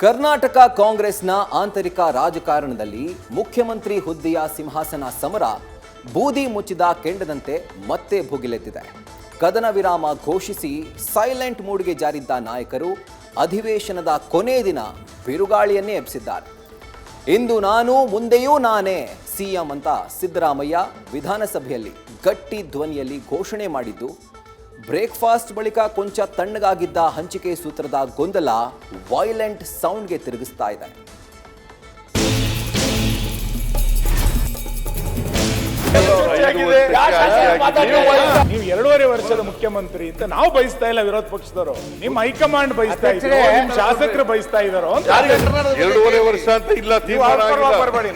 ಕರ್ನಾಟಕ ಕಾಂಗ್ರೆಸ್ನ ಆಂತರಿಕ ರಾಜಕಾರಣದಲ್ಲಿ ಮುಖ್ಯಮಂತ್ರಿ ಹುದ್ದೆಯ ಸಿಂಹಾಸನ ಸಮರ ಬೂದಿ ಮುಚ್ಚಿದ ಕೆಂಡದಂತೆ ಮತ್ತೆ ಭುಗಿಲೆದ್ದಿದೆ. ಕದನ ವಿರಾಮ ಘೋಷಿಸಿ ಸೈಲೆಂಟ್ ಮೂಡ್ಗೆ ಜಾರಿದ್ದ ನಾಯಕರು ಅಧಿವೇಶನದ ಕೊನೆ ದಿನ ಬಿರುಗಾಳಿಯನ್ನೇ ಎಬ್ಬಿಸಿದ್ದಾರೆ. ಇಂದು ನಾನು ಮುಂದೆಯೂ ನಾನೇ ಸಿಎಂ ಅಂತ ಸಿದ್ದರಾಮಯ್ಯ ವಿಧಾನಸಭೆಯಲ್ಲಿ ಗಟ್ಟಿ ಧ್ವನಿಯಲ್ಲಿ ಘೋಷಣೆ ಮಾಡಿದ್ದು, ಬ್ರೇಕ್ಫಾಸ್ಟ್ ಬಳಿಕ ಕೊಂಚ ತಣ್ಣಗಾಗಿದ್ದ ಹಂಚಿಕೆ ಸೂತ್ರದ ಗೊಂದಲ ವೈಲೆಂಟ್ ಸೌಂಡ್ಗೆ ತಿರುಗಿಸ್ತಾ ಇದೆ. ನೀವು 2.5 ವರ್ಷದ ಮುಖ್ಯಮಂತ್ರಿ ಅಂತ ನಾವು ಬಯಸ್ತಾ ಇಲ್ಲ, ವಿರೋಧ ಪಕ್ಷದವರು ನಿಮ್ಮ ಹೈಕಮಾಂಡ್ ಬಯಸ್ತಾ ಇದ್ರು, ನಿಮ್ಮ ಶಾಸಕರು ಬಯಸ್ತಾ ಇದಾರೋ. 2.5 ವರ್ಷ ಅಂತ ಇಲ್ಲ, ಬರಬೇಡಿ.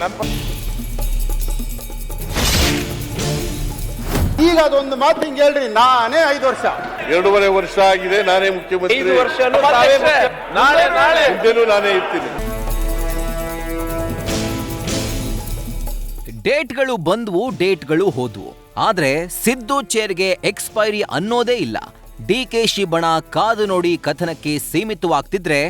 ಈಗ ಅದೊಂದು ಮಾತು ಹಿಂಗೆ ಹೇಳ್ರಿ, ನಾನೇ 5 ವರ್ಷ 2.5 ವರ್ಷ ಆಗಿದೆ, ನಾನೇ ಮುಖ್ಯಮಂತ್ರಿ. 5 ವರ್ಷನೂ ಮುಂದೆನೂ ನಾನೇ ಇರ್ತೀನಿ. ಡೇಟ್ಗಳು ಬಂದ್ವು, ಡೇಟ್ಗಳು ಹೋದ್ವು. ಆದ್ರೆ ಸಿದ್ದು ಚೇರ್ಗೆ ಎಕ್ಸ್ಪೈರಿ ಅನ್ನೋದೇ ಇಲ್ಲ. ಡಿಕೆಶಿ ಬಣ ಕಾದು ನೋಡಿ ಕಥನಕ್ಕೆ ಸೀಮಿತವಾಗ್ತಿದ್ರೆ,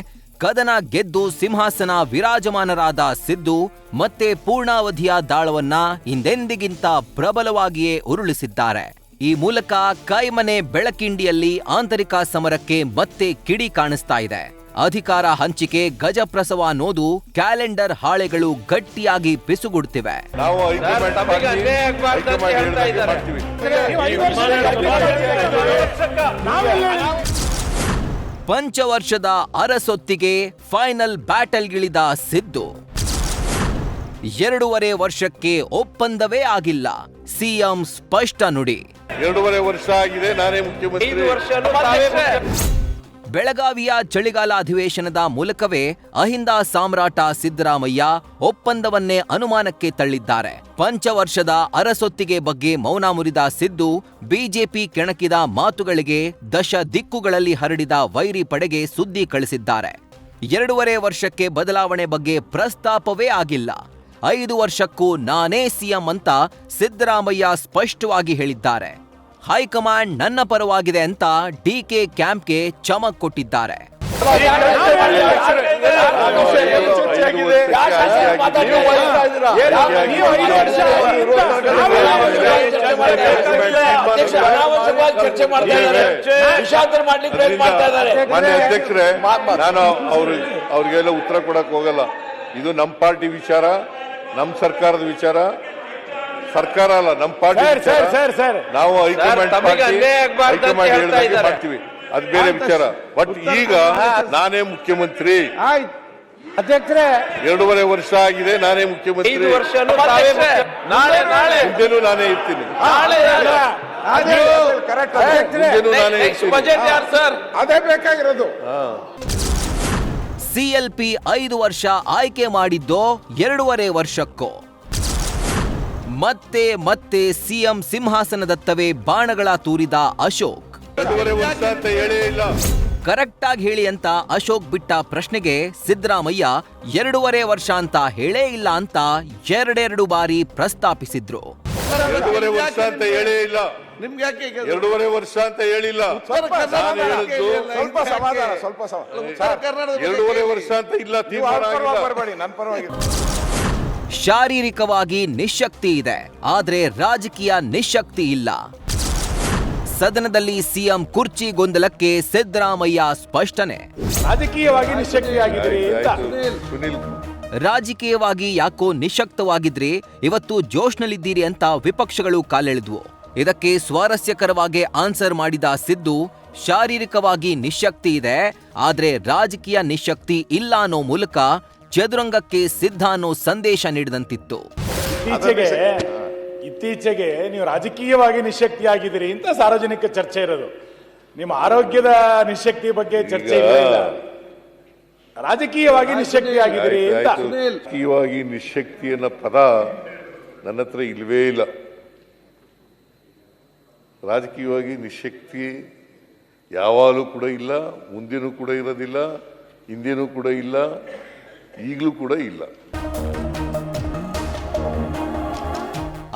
ಕದನ ಗೆದ್ದು ಸಿಂಹಾಸನ ವಿರಾಜಮಾನರಾದ ಸಿದ್ದು ಮತ್ತೆ ಪೂರ್ಣಾವಧಿಯ ದಾಳವನ್ನ ಹಿಂದೆಂದಿಗಿಂತ ಪ್ರಬಲವಾಗಿಯೇ ಉರುಳಿಸಿದ್ದಾರೆ. ಈ ಮೂಲಕ ಕೈಮನೆ ಬೆಳಕಿಂಡಿಯಲ್ಲಿ ಆಂತರಿಕ ಸಮರಕ್ಕೆ ಮತ್ತೆ ಕಿಡಿ ಕಾಣಿಸ್ತಾ ಇದೆ. ಅಧಿಕಾರ ಹಂಚಿಕೆ ಗಜಪ್ರಸವ ಅನ್ನೋದು ಕ್ಯಾಲೆಂಡರ್ ಹಾಳೆಗಳು ಗಟ್ಟಿಯಾಗಿ ಪಿಸುಗುಡ್ತಿವೆ. ನಾವು ಪಂಚವರ್ಷದ ಅರಸೊತ್ತಿಗೆ ಫೈನಲ್ ಬ್ಯಾಟಲ್ಗಿಳಿದ ಸಿದ್ದು 2.5 ವರ್ಷಕ್ಕೆ ಒಪ್ಪಂದವೇ ಆಗಿಲ್ಲ. ಸಿಎಂ ಸ್ಪಷ್ಟ ನುಡಿ. 2.5 ವರ್ಷ ಆಗಿದೆ, ನಾನೇ ಮುಖ್ಯಮಂತ್ರಿ. 5 ವರ್ಷನೂ ಬೆಳಗಾವಿಯ ಚಳಿಗಾಲ ಅಧಿವೇಶನದ ಮೂಲಕವೇ ಅಹಿಂದ ಸಾಮ್ರಾಟ ಸಿದ್ದರಾಮಯ್ಯ ಒಪ್ಪಂದವನ್ನೇ ಅನುಮಾನಕ್ಕೆ ತಳ್ಳಿದ್ದಾರೆ. ಪಂಚವರ್ಷದ ಅರಸೊತ್ತಿಗೆ ಬಗ್ಗೆ ಮೌನ ಮುರಿದ ಸಿದ್ದು ಬಿಜೆಪಿ ಕೆಣಕಿದ ಮಾತುಗಳಿಗೆ ದಶ ದಿಕ್ಕುಗಳಲ್ಲಿ ಹರಡಿದ ವೈರಿ ಪಡೆಗೆ ಸುದ್ದಿ ಕಳಿಸಿದ್ದಾರೆ. 2.5 ವರ್ಷಕ್ಕೆ ಬದಲಾವಣೆ ಬಗ್ಗೆ ಪ್ರಸ್ತಾಪವೇ ಆಗಿಲ್ಲ. 5 ವರ್ಷಕ್ಕೂ ನಾನೇ ಸಿಎಂ ಅಂತ ಸಿದ್ದರಾಮಯ್ಯ ಸ್ಪಷ್ಟವಾಗಿ ಹೇಳಿದ್ದಾರೆ. ಹೈಕಮಾಂಡ್ ನನ್ನ ಪರವಾಗಿದೆ ಅಂತ ಡಿಕೆ ಕ್ಯಾಂಪ್ಗೆ ಚಮಕ್ ಕೊಟ್ಟಿದ್ದಾರೆ. ಮಾನ್ಯ ಅಧ್ಯಕ್ಷರೇ, ನಾನು ಅವ್ರಿಗೆಲ್ಲ ಉತ್ತರ ಕೊಡಕ್ ಹೋಗಲ್ಲ. ಇದು ನಮ್ಮ ಪಾರ್ಟಿ ವಿಚಾರ, ನಮ್ಮ ಸರ್ಕಾರದ ವಿಚಾರ. ಸರ್ಕಾರ ಅಲ್ಲ, ನಮ್ಮ ಪಾರ್ಟಿ. ನಾವು ಹೈಕಮಾಂಡ್ ಮಾಡ್ತೀವಿ, ಅದು ಬೇರೆ ವಿಚಾರ. ಬಟ್ ಈಗ ನಾನೇ ಮುಖ್ಯಮಂತ್ರಿ. ಅಧ್ಯಕ್ಷರೇ, 2.5 ವರ್ಷ ಆಗಿದೆ, ನಾನೇ ಮುಖ್ಯಮಂತ್ರಿ. 5 ವರ್ಷನೂ ಮುಂದೆನೂ ನಾನೇ ಇರ್ತೀನಿ. ಮುಂದೆನೂ ನಾನೇ ಇರ್ತೀನಿ. ಬಜೆಟ್ ಯಾರು ಸರ್? ಅದೇ ಬೇಕಾಗಿರೋದು. ಸಿಎಲ್ಪಿ 5 ವರ್ಷ ಆಯ್ಕೆ ಮಾಡಿದ್ದೋ 2.5 ವರ್ಷಕ್ಕೋ? ಮತ್ತೆ ಮತ್ತೆ ಸಿಎಂ ಸಿಂಹಾಸನದತ್ತವೇ ಬಾಣಗಳ ತೂರಿದ ಅಶೋಕ್. 2.5 ವರ್ಷ ಅಂತ ಹೇಳೇ ಇಲ್ಲ. ಕರೆಕ್ಟ್ ಆಗಿ ಹೇಳಿ ಅಂತ ಅಶೋಕ್ ಬಿಟ್ಟ ಪ್ರಶ್ನೆಗೆ ಸಿದ್ದರಾಮಯ್ಯ 2.5 ವರ್ಷ ಅಂತ ಹೇಳೇ ಇಲ್ಲ ಅಂತ 2 ಬಾರಿ ಪ್ರಸ್ತಾಪಿಸಿದ್ರು. 2.5 ವರ್ಷ ಅಂತ ಹೇಳೇ ಇಲ್ಲ. ನಿಮ್ಗೆ ಯಾಕೆ 2.5 ವರ್ಷ ಅಂತ ಹೇಳಿಲ್ಲ. ನಾನು ಹೇಳಿದ್ದು ಸ್ವಲ್ಪ ಸಮಾಧಾನ, ಸ್ವಲ್ಪ 2.5 ವರ್ಷ ಅಂತ ಇಲ್ಲ. ಬರಬೇಡಿ, ನನ್ನ ಪರವಾಗಿ. ಶಾರೀರಿಕವಾಗಿ ನಿಶಕ್ತಿ ಇದೆ, ಆದ್ರೆ ರಾಜಕೀಯ ನಿಶಕ್ತಿ ಇಲ್ಲ. ಸದನದಲ್ಲಿ ಸಿಎಂ ಕುರ್ಚಿ ಗೊಂದಲಕ್ಕೆ ಸಿದ್ದರಾಮಯ್ಯ ಸ್ಪಷ್ಟನೆ. ರಾಜಕೀಯವಾಗಿ ನಿಶ್ಶಕ್ತಿಯಾಗಿದ್ದೀರಿ ಅಂತ. ಸುನಿಲ್, ರಾಜಕೀಯವಾಗಿ ಯಾಕೋ ನಿಶಕ್ತವಾಗಿದ್ರಿ, ಇವತ್ತು ಜೋಶ್ನಲ್ಲಿದ್ದೀರಿ ಅಂತ ವಿಪಕ್ಷಗಳು ಕಾಲೆಳೆದ್ವು. ಇದಕ್ಕೆ ಸ್ವಾರಸ್ಯಕರವಾಗಿ ಆನ್ಸರ್ ಮಾಡಿದ ಸಿದ್ದು, ಶಾರೀರಿಕವಾಗಿ ನಿಶಕ್ತಿ ಇದೆ, ಆದ್ರೆ ರಾಜಕೀಯ ನಿಶಕ್ತಿ ಇಲ್ಲ ಅನ್ನೋ ಮೂಲಕ ಚದುರಂಗಕ್ಕೆ ಸಿದ್ಧ ಅನ್ನೋ ಸಂದೇಶ ನೀಡಿದಂತಿತ್ತು. ಇತ್ತೀಚೆಗೆ ನೀವು ರಾಜಕೀಯವಾಗಿ ನಿಶ್ಶಕ್ತಿಯಾಗಿದ್ದೀರಿ ಅಂತ ಸಾರ್ವಜನಿಕ ಚರ್ಚೆ ಇರೋದು. ನಿಮ್ಮ ಆರೋಗ್ಯದ ನಿಶ್ಶಕ್ತಿ ಬಗ್ಗೆ ಚರ್ಚೆ ಇಲ್ಲ. ರಾಜಕೀಯವಾಗಿ ನಿಶ್ಶಕ್ತಿಯಾಗಿದ್ದೀರಿ ಅಂತ. ರಾಜಕೀಯವಾಗಿ ನಿಶಕ್ತಿ ಅನ್ನೋ ಪದ ನನ್ನ ಹತ್ರ ಇಲ್ವೇ ಇಲ್ಲ. ರಾಜಕೀಯವಾಗಿ ನಿಶಕ್ತಿ ಯಾವಾಗಲೂ ಕೂಡ ಇಲ್ಲ, ಮುಂದಿನೂ ಕೂಡ ಇರೋದಿಲ್ಲ, ಹಿಂದಿನೂ ಕೂಡ ಇಲ್ಲ, ಈಗಲೂ ಕೂಡ ಇಲ್ಲ.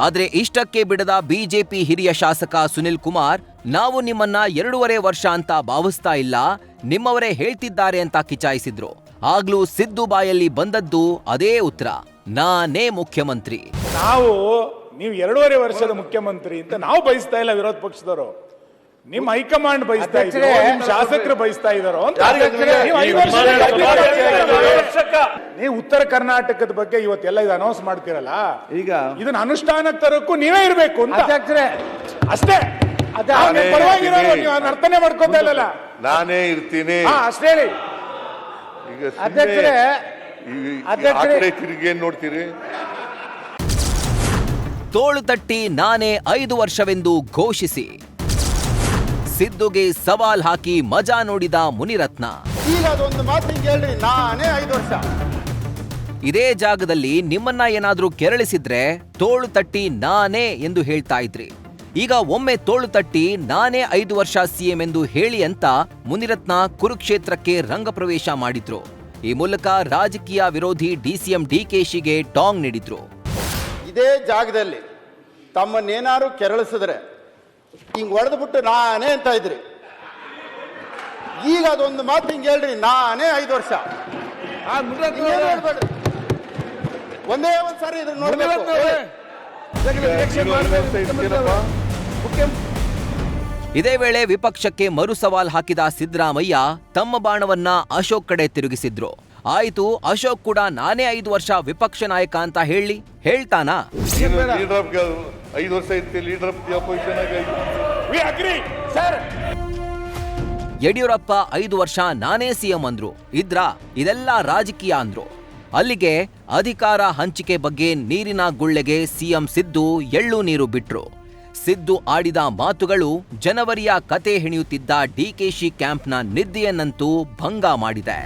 ಆದ್ರೆ ಇಷ್ಟಕ್ಕೆ ಬಿಡದ ಬಿಜೆಪಿ ಹಿರಿಯ ಶಾಸಕ ಸುನಿಲ್ ಕುಮಾರ್, ನಾವು ನಿಮ್ಮನ್ನ 2.5 ವರ್ಷ ಅಂತ ಭಾವಿಸ್ತಾ ಇಲ್ಲ, ನಿಮ್ಮವರೇ ಹೇಳ್ತಿದ್ದಾರೆ ಅಂತ ಕಿಚಾಯಿಸಿದ್ರು. ಆಗ್ಲೂ ಸಿದ್ದು ಬಾಯಲ್ಲಿ ಬಂದದ್ದು ಅದೇ ಉತ್ತರ, ನಾನೇ ಮುಖ್ಯಮಂತ್ರಿ. ನೀವು 2.5 ವರ್ಷದ ಮುಖ್ಯಮಂತ್ರಿ ಅಂತ ನಾವು ಬಯಸ್ತಾ ಇಲ್ಲ, ವಿರೋಧ ಪಕ್ಷದವರು. ನಿಮ್ಮ ಹೈಕಮಾಂಡ್ ಬಯಸ್ತಾ ಇದ್ರು, ನಿಮ್ಮ ಶಾಸಕರು ಬಯಸ್ತಾ ಇದಾರೋ ಅಂತ. ನೀವು ಉತ್ತರ ಕರ್ನಾಟಕದ ಬಗ್ಗೆ ಇವತ್ತೆಲ್ಲ ಇದು ಅನೌನ್ಸ್ ಮಾಡ್ತಿರಲ್ಲ, ಈಗ ಇದನ್ನ ಅನುಷ್ಠಾನಕ್ಕೆ ತರಕ್ಕೂ ನೀವೇ ಇರ್ಬೇಕು ಅಂತ ಅಷ್ಟೇ. ಪರವಾಗಿರೋ ನೀವು ಅರ್ಥನೆ ಮಾಡ್ಕೋತಾ ಇಲ್ಲಲ್ಲ, ನಾನೇ ಇರ್ತೀನಿ ಅಷ್ಟೇ ಹೇಳಿ. ಈಗ ತಿರುಗಿ ನೋಡ್ತೀರಿ. ತೋಳು ತಟ್ಟಿ ನಾನೇ 5 ವರ್ಷವೆಂದು ಘೋಷಿಸಿ ಸಿದ್ದುಗೆ ಸವಾಲ್ ಹಾಕಿ ಮಜಾ ನೋಡಿದ ಮುನಿರತ್ನ. ಈಗ ಅದೊಂದು ಮಾತು ಹೇಳ್ರಿ, ನಾನೇ 5 ವರ್ಷ. ಇದೇ ಜಾಗದಲ್ಲಿ ನಿಮ್ಮನ್ನ ಏನಾದ್ರೂ ಕೆರಳಿಸಿದ್ರೆ ತೋಳು ತಟ್ಟಿ ನಾನೇ ಎಂದು ಹೇಳ್ತಾ ಇದ್ರಿ. ಈಗ ಒಮ್ಮೆ ತೋಳು ತಟ್ಟಿ ನಾನೇ 5 ವರ್ಷ ಸಿಎಂ ಎಂದು ಹೇಳಿ ಅಂತ ಮುನಿರತ್ನ ಕುರುಕ್ಷೇತ್ರಕ್ಕೆ ರಂಗಪ್ರವೇಶ ಮಾಡಿದ್ರು. ಈ ಮೂಲಕ ರಾಜಕೀಯ ವಿರೋಧಿ ಡಿಸಿಎಂ ಡಿಕೆಶಿಗೆ ಟಾಂಗ್ ನೀಡಿದ್ರು. ಇದೇ ಜಾಗದಲ್ಲಿ ತಮ್ಮನ್ನೇನಾರು ಕೆರಳಿಸಿದ್ರೆ ಹಿಂಗ್ ಹೊಡೆದ್ಬಿಟ್ಟು ನಾನೇ ಅಂತ ಇದ್ರಿ. ಈಗ ಅದೊಂದು ಮಾತು ಹೇಳ್ರಿ, ನಾನೇ 5 ವರ್ಷ. ಒಂದೇ ಒಂದ್ಸಾರಿ ಇದ್ರ ನೋಡ್ಬೇಕು. ಇದೇ ವೇಳೆ ವಿಪಕ್ಷಕ್ಕೆ ಮರು ಸವಾಲ್ ಹಾಕಿದ ಸಿದ್ದರಾಮಯ್ಯ ತಮ್ಮ ಬಾಣವನ್ನ ಅಶೋಕ್ ಕಡೆ ತಿರುಗಿಸಿದ್ರು. ಆಯ್ತು, ಅಶೋಕ್ ಕೂಡ ನಾನೇ 5 ವರ್ಷ ವಿಪಕ್ಷ ನಾಯಕ ಅಂತ ಹೇಳ್ತಾನಾ? 5 ವರ್ಷ ಇರ್ತೀವಿ ಲೀಡರ್ ಆಫ್ ದಿ ಅಪೋಸಿಷನ್ ಆಗಿ. ಯಡಿಯೂರಪ್ಪ 5 ವರ್ಷ ನಾನೇ ಸಿಎಂ ಅಂದ್ರು, ಇದೆಲ್ಲ ರಾಜಕೀಯ ಅಂದ್ರು. ಅಲ್ಲಿಗೆ ಅಧಿಕಾರ ಹಂಚಿಕೆ ಬಗ್ಗೆ ನೀರಿನ ಗುಳ್ಳೆಗೆ ಸಿಎಂ ಸಿದ್ದು ಎಳ್ಳು ನೀರು ಬಿಟ್ರು. ಸಿದ್ದು ಆಡಿದ ಮಾತುಗಳು ಜನವರಿಯ ಕತೆ ಹೆಣೆಯುತ್ತಿದ್ದ ಡಿಕೆಶಿ ಕ್ಯಾಂಪ್ನ ನಿದ್ದೆಯನ್ನಂತೂ ಭಂಗ ಮಾಡಿದೆ.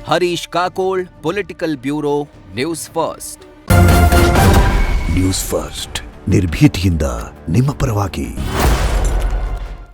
Harish Kakol, political bureau, news first. News first ನಿರ್ಭೀತಿಯಿಂದ ನಿಮ್ಮ ಪರವಾಗಿ.